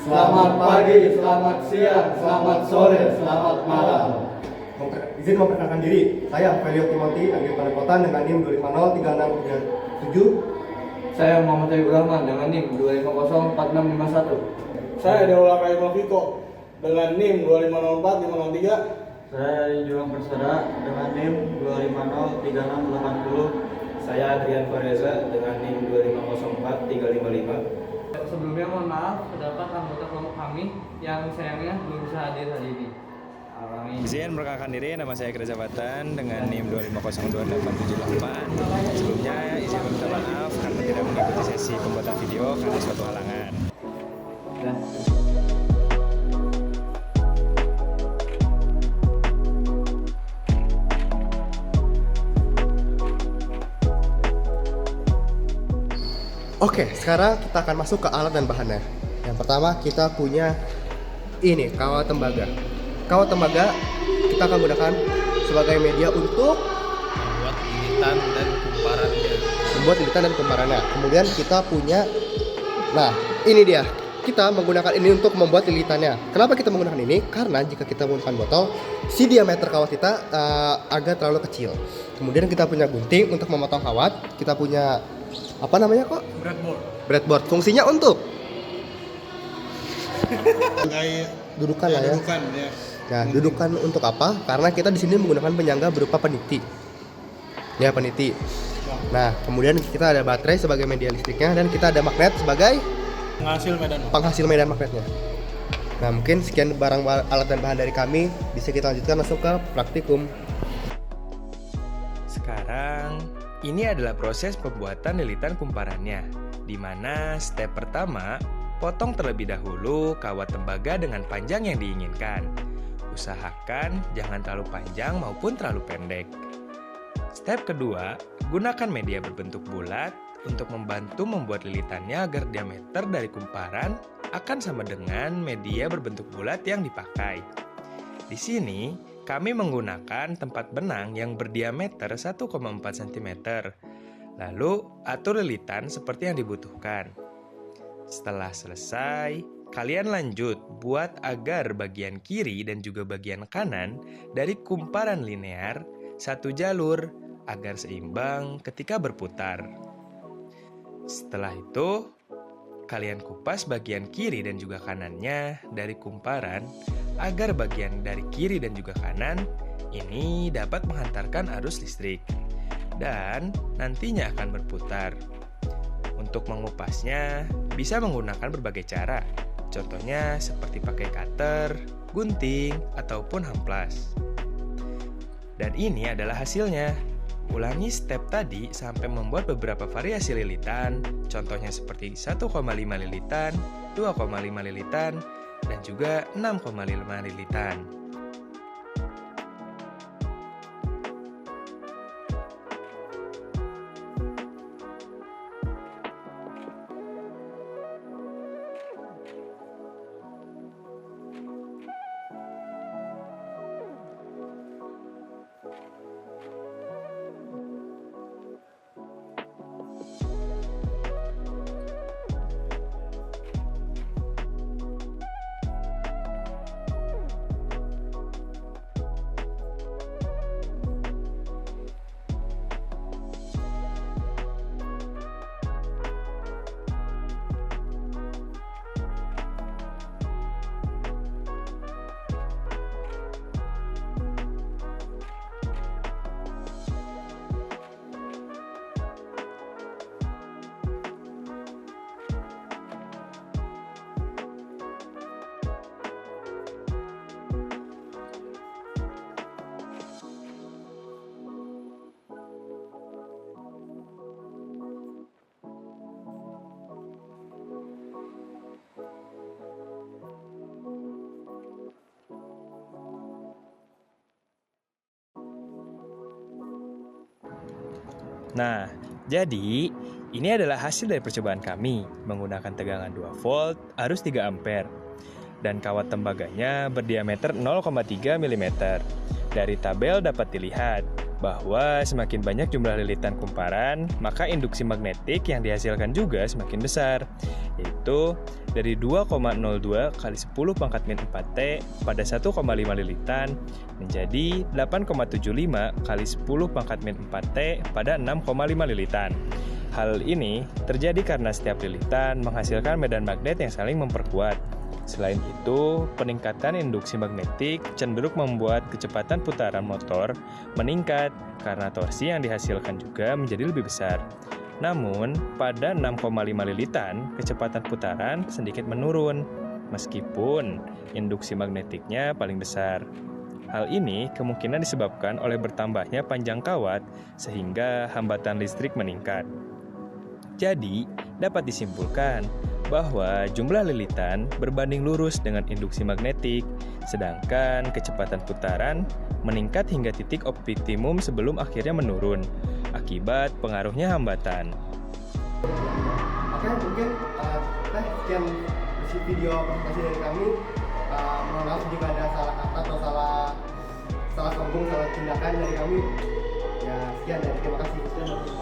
Selamat pagi, selamat siang, selamat sore, selamat malam. Izin memperkenalkan diri, saya Felio Timothy, Agri Padepotan dengan NIM 2503637. Saya Muhammad Habibur Rahman dengan NIM 2504651. Saya Dewa Kaimul Viko dengan NIM 2504503. Saya Juang Persada dengan NIM 2503680. Saya Adrian Fareza dengan NIM 2504355. Sebelumnya mohon maaf terdapat anggota kelompok kami yang sayangnya belum bisa hadir hari ini. Izin memperkenalkan diri, nama saya Reza Batan dengan NIM 2502878. Sebelumnya izin meminta maaf karena tidak mengikuti sesi pembuatan video karena suatu halangan. Oke, sekarang kita akan masuk ke alat dan bahannya. Yang pertama kita punya ini, kawat tembaga. Kawat tembaga kita akan gunakan sebagai media untuk membuat lilitan dan kumparannya. Kemudian kita punya, nah ini dia, kita menggunakan ini untuk membuat lilitannya. Kenapa kita menggunakan ini? Karena jika kita menggunakan botol, si diameter kawat kita agak terlalu kecil. Kemudian kita punya gunting untuk memotong kawat. Kita punya apa namanya kok? Breadboard. Fungsinya untuk dudukan lah ya. Nah, dudukan untuk apa? Karena kita di sini menggunakan penyangga berupa peniti. Ya, peniti. Nah, kemudian kita ada baterai sebagai media listriknya dan kita ada magnet sebagai penghasil medan magnetnya. Nah, mungkin sekian barang alat dan bahan dari kami. Bisa kita lanjutkan masuk ke praktikum. Sekarang, ini adalah proses pembuatan lilitan kumparannya, di mana step pertama, potong terlebih dahulu kawat tembaga dengan panjang yang diinginkan. Usahakan jangan terlalu panjang maupun terlalu pendek. Step kedua, gunakan media berbentuk bulat untuk membantu membuat lilitannya agar diameter dari kumparan akan sama dengan media berbentuk bulat yang dipakai. Di sini, kami menggunakan tempat benang yang berdiameter 1,4 cm. Lalu, atur lilitan seperti yang dibutuhkan. Setelah selesai, kalian lanjut buat agar bagian kiri dan juga bagian kanan dari kumparan linear satu jalur agar seimbang ketika berputar. Setelah itu, kalian kupas bagian kiri dan juga kanannya dari kumparan agar bagian dari kiri dan juga kanan ini dapat menghantarkan arus listrik dan nantinya akan berputar. Untuk mengupasnya bisa menggunakan berbagai cara, contohnya seperti pakai cutter, gunting, ataupun hamplas. Dan ini adalah hasilnya. Ulangi step tadi sampai membuat beberapa variasi lilitan, contohnya seperti 1,5 lilitan, 2,5 lilitan, dan juga 6,5 lilitan. Nah, jadi ini adalah hasil dari percobaan kami menggunakan tegangan 2 volt, arus 3 ampere, dan kawat tembaganya berdiameter 0,3 mm. Dari tabel dapat dilihat bahwa semakin banyak jumlah lilitan kumparan, maka induksi magnetik yang dihasilkan juga semakin besar, yaitu dari 2,02 kali 10 pangkat min 4T pada 1,5 lilitan menjadi 8,75 kali 10 pangkat min 4T pada 6,5 lilitan. Hal ini terjadi karena setiap lilitan menghasilkan medan magnet yang saling memperkuat. Selain itu, peningkatan induksi magnetik cenderung membuat kecepatan putaran motor meningkat karena torsi yang dihasilkan juga menjadi lebih besar. Namun, pada 6,5 lilitan, kecepatan putaran sedikit menurun, meskipun induksi magnetiknya paling besar. Hal ini kemungkinan disebabkan oleh bertambahnya panjang kawat sehingga hambatan listrik meningkat. Jadi, dapat disimpulkan bahwa jumlah lilitan berbanding lurus dengan induksi magnetik, sedangkan kecepatan putaran meningkat hingga titik optimum sebelum akhirnya menurun akibat pengaruhnya hambatan. Oke, mungkin sekian video presentasi dari kami. Mohon maaf jika ada salah kata atau salah sambung, salah tindakan dari kami. Ya, sekian dan terima kasih.